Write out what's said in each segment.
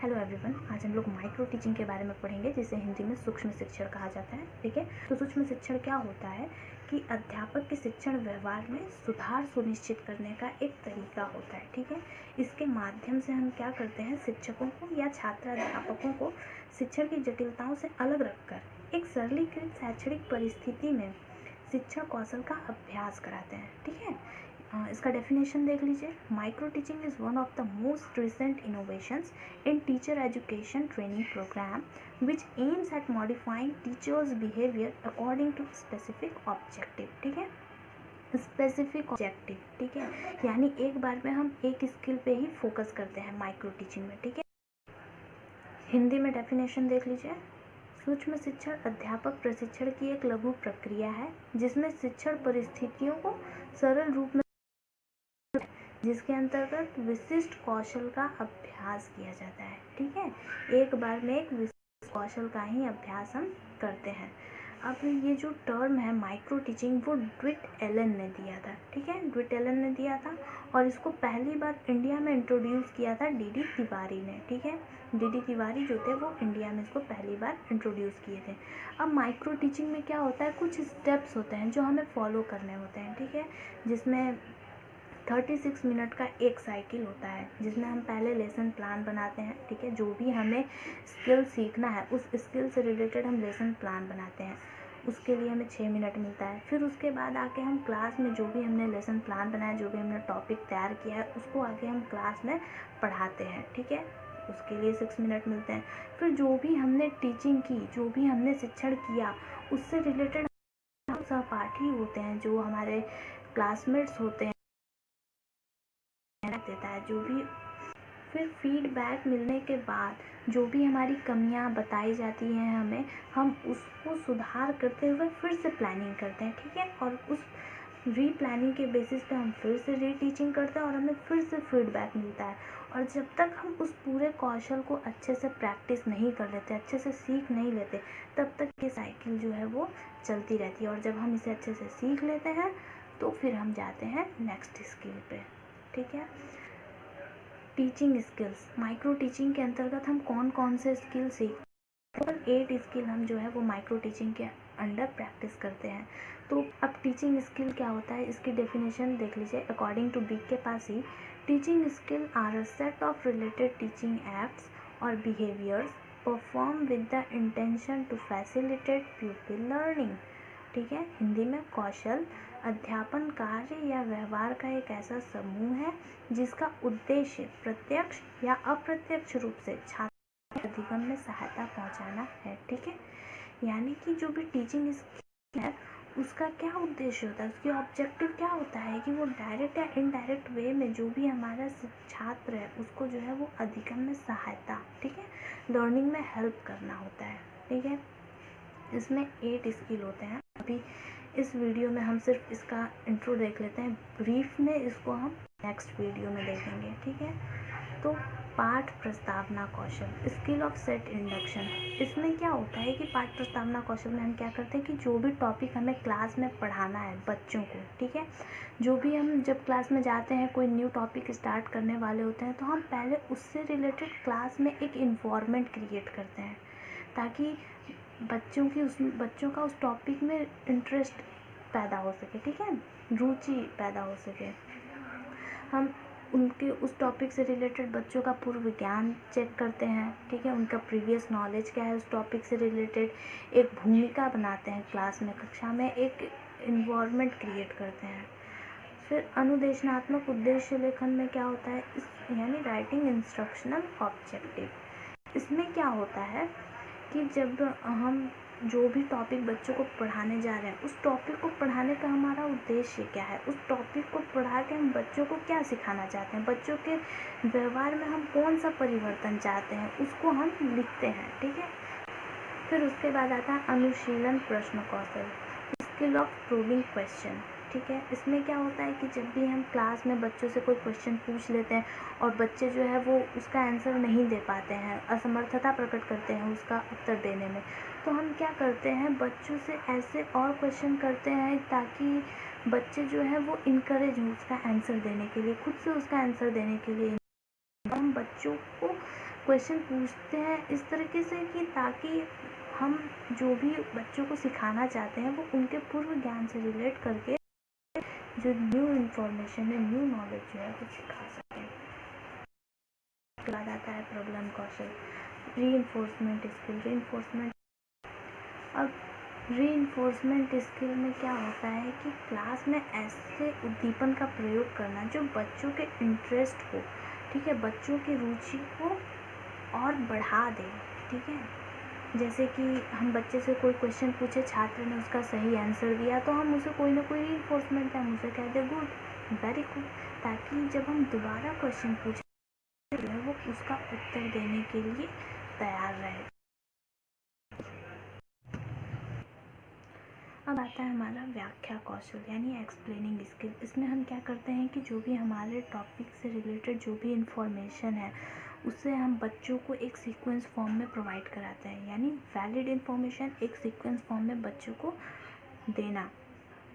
Hello everyone, आज हम लोग माइक्रो टीचिंग के बारे में पढ़ेंगे, जिसे हिंदी में सूक्ष्म शिक्षण कहा जाता है। ठीक है, तो सूक्ष्म शिक्षण क्या होता है कि अध्यापक के शिक्षण व्यवहार में सुधार सुनिश्चित करने का एक तरीका होता है। ठीक है, इसके माध्यम से हम क्या करते हैं, शिक्षकों को या छात्र अध्यापकों को शिक्षण की जटिलताओं से अलग रखकर एक सरलीकृत शैक्षणिक परिस्थिति में शिक्षण कौशल का अभ्यास कराते हैं। ठीक है, इसका डेफिनेशन देख लीजिए। Micro teaching is one of the most recent innovations in teacher education training program which aims at modifying teachers behavior according to specific objective। ठीक है, स्पेसिफिक ऑब्जेक्टिव। ठीक है, यानी एक बार में हम एक स्किल पे ही फोकस करते हैं माइक्रो टीचिंग में। ठीक है, हिंदी में डेफिनेशन देख लीजिए। सूक्ष्म शिक्षण अध्यापक प्रशिक्षण की एक लघु प्रक्रिया है जिसमें शिक्षण परिस्थितियों को सरल रूप में, जिसके अंतर्गत विशिष्ट कौशल का अभ्यास किया जाता है। ठीक है, एक बार में एक विशिष्ट कौशल का ही अभ्यास हम करते हैं। अब ये जो टर्म है माइक्रो टीचिंग, वो ड्विट एलन ने दिया था। ठीक है, ड्विट एलन ने दिया था और इसको पहली बार इंडिया में इंट्रोड्यूस किया था डीडी तिवारी ने। ठीक है, डीडी तिवारी जो थे वो इंडिया में इसको पहली बार इंट्रोड्यूस किए थे। अब माइक्रो टीचिंग में क्या होता है, कुछ स्टेप्स होते हैं जो हमें फॉलो करने होते हैं। ठीक है, जिसमें 36 मिनट का एक साइकिल होता है, जिसमें हम पहले लेसन प्लान बनाते हैं। ठीक है, जो भी हमें स्किल सीखना है उस स्किल से रिलेटेड हम लेसन प्लान बनाते हैं, उसके लिए हमें 6 मिनट मिलता है। फिर उसके बाद आके हम क्लास में जो भी हमने लेसन प्लान बनाया, जो भी हमने टॉपिक तैयार किया है, उसको आगे हम क्लास में पढ़ाते हैं। ठीक है, उसके लिए 6 मिनट मिलते हैं। फिर जो भी हमने टीचिंग की, जो भी हमने शिक्षण किया, उससे रिलेटेड सहपाठी होते हैं, जो हमारे क्लासमेट्स होते हैं, देता है जो भी। फिर फीडबैक मिलने के बाद जो भी हमारी कमियां बताई जाती हैं हमें, हम उसको सुधार करते हुए फिर से प्लानिंग करते हैं। ठीक है, और उस रीप्लानिंग के बेसिस पे हम फिर से रीटीचिंग करते हैं और हमें फिर से फीडबैक मिलता है। और जब तक हम उस पूरे कौशल को अच्छे से प्रैक्टिस नहीं कर लेते, अच्छे से सीख नहीं लेते, तब तक ये साइकिल जो है वो चलती रहती है। और जब हम इसे अच्छे से सीख लेते हैं तो फिर हम जाते हैं नेक्स्ट स्किल पे। ठीक है, टीचिंग स्किल्स, माइक्रो टीचिंग के अंतर्गत हम कौन कौन से स्किल सीखते हैं। 8 स्किल हम जो है वो माइक्रो टीचिंग के अंडर प्रैक्टिस करते हैं। तो अब टीचिंग स्किल क्या होता है, इसकी डेफिनेशन देख लीजिए। According to BK Pasi, teaching skill are a set of related teaching acts और behaviours perform with the intention to facilitate pupil learning. ठीक है, हिंदी में कौशल अध्यापन कार्य या व्यवहार का एक ऐसा समूह है जिसका उद्देश्य प्रत्यक्ष या अप्रत्यक्ष रूप से छात्र के अधिगम में सहायता पहुंचाना है। ठीक है, यानी कि जो भी टीचिंग स्किल है उसका क्या उद्देश्य होता है, उसकी ऑब्जेक्टिव क्या होता है कि वो डायरेक्ट या इनडायरेक्ट वे में जो भी हमारा छात्र है उसको जो है वो अधिगम में सहायता, ठीक है, लर्निंग में हेल्प करना होता है। ठीक है, इसमें 8 स्किल होते हैं। अभी इस वीडियो में हम सिर्फ इसका इंट्रो देख लेते हैं, ब्रीफ में इसको हम नेक्स्ट वीडियो में देखेंगे। ठीक है, तो पाठ प्रस्तावना कौशल, स्किल ऑफ सेट इंडक्शन, इसमें क्या होता है कि पाठ प्रस्तावना कौशल में हम क्या करते हैं कि जो भी टॉपिक हमें क्लास में पढ़ाना है बच्चों को, ठीक है, जो भी हम जब क्लास में जाते हैं, कोई न्यू टॉपिक स्टार्ट करने वाले होते हैं, तो हम पहले उससे रिलेटेड क्लास में एक इन्वायरमेंट क्रिएट करते हैं ताकि बच्चों का उस टॉपिक में इंटरेस्ट पैदा हो सके। ठीक है, रुचि पैदा हो सके। हम उनके उस टॉपिक से रिलेटेड बच्चों का पूर्व ज्ञान चेक करते हैं। ठीक है, उनका प्रीवियस नॉलेज क्या है उस टॉपिक से रिलेटेड, एक भूमिका बनाते हैं क्लास में, कक्षा में एक इन्वायरमेंट क्रिएट करते हैं। फिर अनुदेशनात्मक उद्देश्य लेखन में क्या होता है, यानी राइटिंग इंस्ट्रक्शनल ऑब्जेक्टिव, इसमें क्या होता है कि जब हम जो भी टॉपिक बच्चों को पढ़ाने जा रहे हैं, उस टॉपिक को पढ़ाने का हमारा उद्देश्य क्या है, उस टॉपिक को पढ़ा के हम बच्चों को क्या सिखाना चाहते हैं, बच्चों के व्यवहार में हम कौन सा परिवर्तन चाहते हैं, उसको हम लिखते हैं। ठीक है, फिर उसके बाद आता है अनुशीलन प्रश्न कौशल, स्किल ऑफ प्रूविंग क्वेश्चन। ठीक है, इसमें क्या होता है कि जब भी हम क्लास में बच्चों से कोई क्वेश्चन पूछ लेते हैं और बच्चे जो है वो उसका आंसर नहीं दे पाते हैं, असमर्थता प्रकट करते हैं उसका उत्तर देने में, तो हम क्या करते हैं, बच्चों से ऐसे और क्वेश्चन करते हैं ताकि बच्चे जो है वो इनकरेज हो उसका आंसर देने के लिए, खुद से उसका आंसर देने के लिए हम बच्चों को क्वेश्चन पूछते हैं इस तरीके से कि ताकि हम जो भी बच्चों को सिखाना चाहते हैं वो उनके पूर्व ज्ञान से रिलेट करके जो न्यू इन्फॉर्मेशन है, न्यू नॉलेज जो है वो सिखा सकें। उसके बाद आता है प्रॉब्लम कौशल, रीइंफोर्समेंट स्किल। अब रीइंफोर्समेंट स्किल में क्या होता है कि क्लास में ऐसे उद्दीपन का प्रयोग करना जो बच्चों के इंटरेस्ट को, ठीक है, बच्चों की रुचि को और बढ़ा दे। ठीक है, जैसे कि हम बच्चे से कोई क्वेश्चन पूछे, छात्र ने उसका सही आंसर दिया तो हम उसे कोई ना कोई रीइंफोर्समेंट है, हम उसे कह दे गुड, वेरी गुड, ताकि जब हम दोबारा क्वेश्चन पूछें वो उसका उत्तर देने के लिए तैयार रहे। अब आता है हमारा व्याख्या कौशल यानी एक्सप्लेनिंग स्किल। इसमें हम क्या करते हैं कि जो भी हमारे टॉपिक से रिलेटेड जो भी इंफॉर्मेशन है उससे हम बच्चों को एक सीक्वेंस फॉर्म में प्रोवाइड कराते हैं, यानी वैलिड इंफॉर्मेशन एक सीक्वेंस फॉर्म में बच्चों को देना,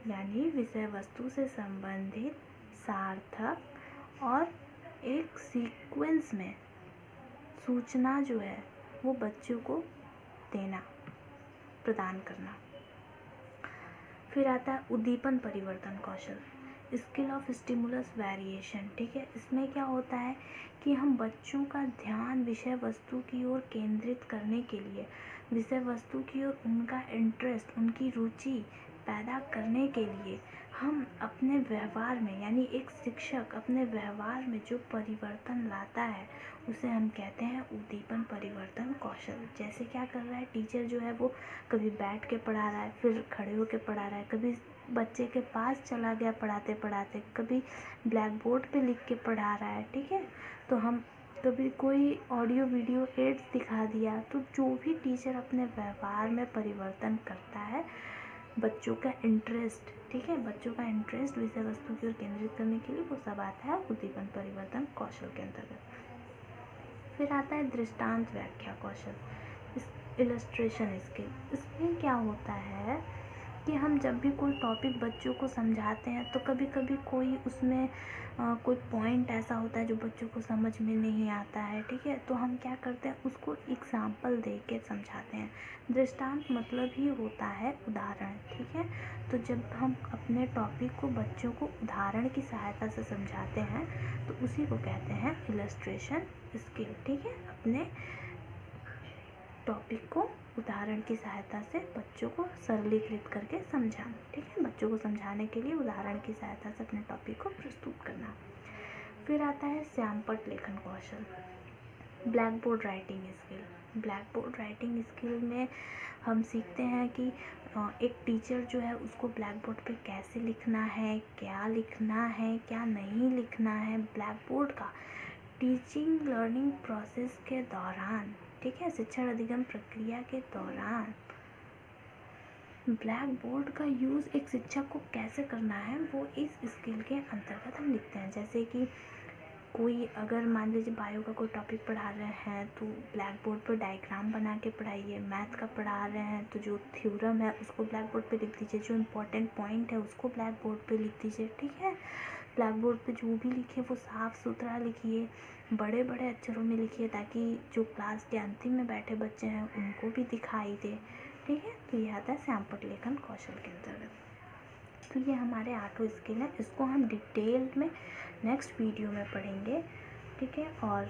यानी विषय वस्तु से संबंधित सार्थक और एक सीक्वेंस में सूचना जो है वो बच्चों को देना, प्रदान करना। फिर आता है उद्दीपन परिवर्तन कौशल, स्किल ऑफ स्टिमुलस वेरिएशन। ठीक है, इसमें क्या होता है कि हम बच्चों का ध्यान विषय वस्तु की ओर केंद्रित करने के लिए, विषय वस्तु की ओर उनका इंटरेस्ट, उनकी रुचि पैदा करने के लिए हम अपने व्यवहार में, यानी एक शिक्षक अपने व्यवहार में जो परिवर्तन लाता है उसे हम कहते हैं उद्दीपन परिवर्तन कौशल। जैसे क्या कर रहा है टीचर जो है वो कभी बैठ के पढ़ा रहा है, फिर खड़े होके पढ़ा रहा है, कभी बच्चे के पास चला गया पढ़ाते पढ़ाते, कभी ब्लैक बोर्ड पे लिख के पढ़ा रहा है। ठीक है, तो हम कभी कोई ऑडियो वीडियो एड्स दिखा दिया, तो जो भी टीचर अपने व्यवहार में परिवर्तन करता है बच्चों का इंटरेस्ट, ठीक है, बच्चों का इंटरेस्ट विषय वस्तु की ओर केंद्रित करने के लिए, वो सब आता है उद्दीपन परिवर्तन कौशल के अंतर्गत। फिर आता है दृष्टांत व्याख्या कौशल, इलस्ट्रेशन स्किल। इसमें क्या होता है कि हम जब भी कोई टॉपिक बच्चों को समझाते हैं तो कभी कभी कोई उसमें कोई पॉइंट ऐसा होता है जो बच्चों को समझ में नहीं आता है। ठीक है, तो हम क्या करते हैं उसको एग्जाम्पल दे के समझाते हैं। दृष्टांत मतलब ही होता है उदाहरण। ठीक है, तो जब हम अपने टॉपिक को बच्चों को उदाहरण की सहायता से समझाते हैं तो उसी को कहते हैं इलस्ट्रेशन स्किल। ठीक है, अपने टॉपिक को उदाहरण की सहायता से बच्चों को सरलीकृत करके समझाना। ठीक है, बच्चों को समझाने के लिए उदाहरण की सहायता से अपने टॉपिक को प्रस्तुत करना। फिर आता है श्यामपट्ट लेखन कौशल, blackboard writing skill. Blackboard writing skill में हम सीखते हैं कि एक टीचर जो है उसको ब्लैक बोर्ड पे कैसे लिखना है, क्या नहीं लिखना है। ब्लैक बोर्ड का टीचिंग लर्निंग प्रोसेस के दौरान, ठीक है, शिक्षण अधिगम प्रक्रिया के दौरान ब्लैक बोर्ड का यूज़ एक शिक्षक को कैसे करना है वो इस स्किल के अंतर्गत हम लिखते हैं। जैसे कि कोई अगर मान लीजिए बायो का कोई टॉपिक पढ़ा रहे हैं तो ब्लैक बोर्ड पर डायग्राम बना के पढ़ाइए। मैथ का पढ़ा रहे हैं तो जो थ्योरम है उसको ब्लैक बोर्ड पे लिख दीजिए, जो इम्पोर्टेंट पॉइंट है उसको ब्लैक बोर्ड पे लिख दीजिए। ठीक है, ब्लैक बोर्ड पे जो भी लिखे वो साफ़ सुथरा लिखिए, बड़े बड़े अक्षरों में लिखिए ताकि जो क्लास के अंतिम में बैठे बच्चे हैं उनको भी दिखाई दे। ठीक है, तो यह आता है श्यामपट्ट लेखन कौशल के अंतर्गत। तो ये हमारे 8 स्किल हैं, इसको हम डिटेल में नेक्स्ट वीडियो में पढ़ेंगे। ठीक है, और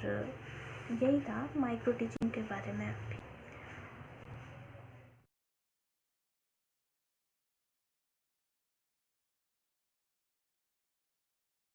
यही था माइक्रो टीचिंग के बारे में।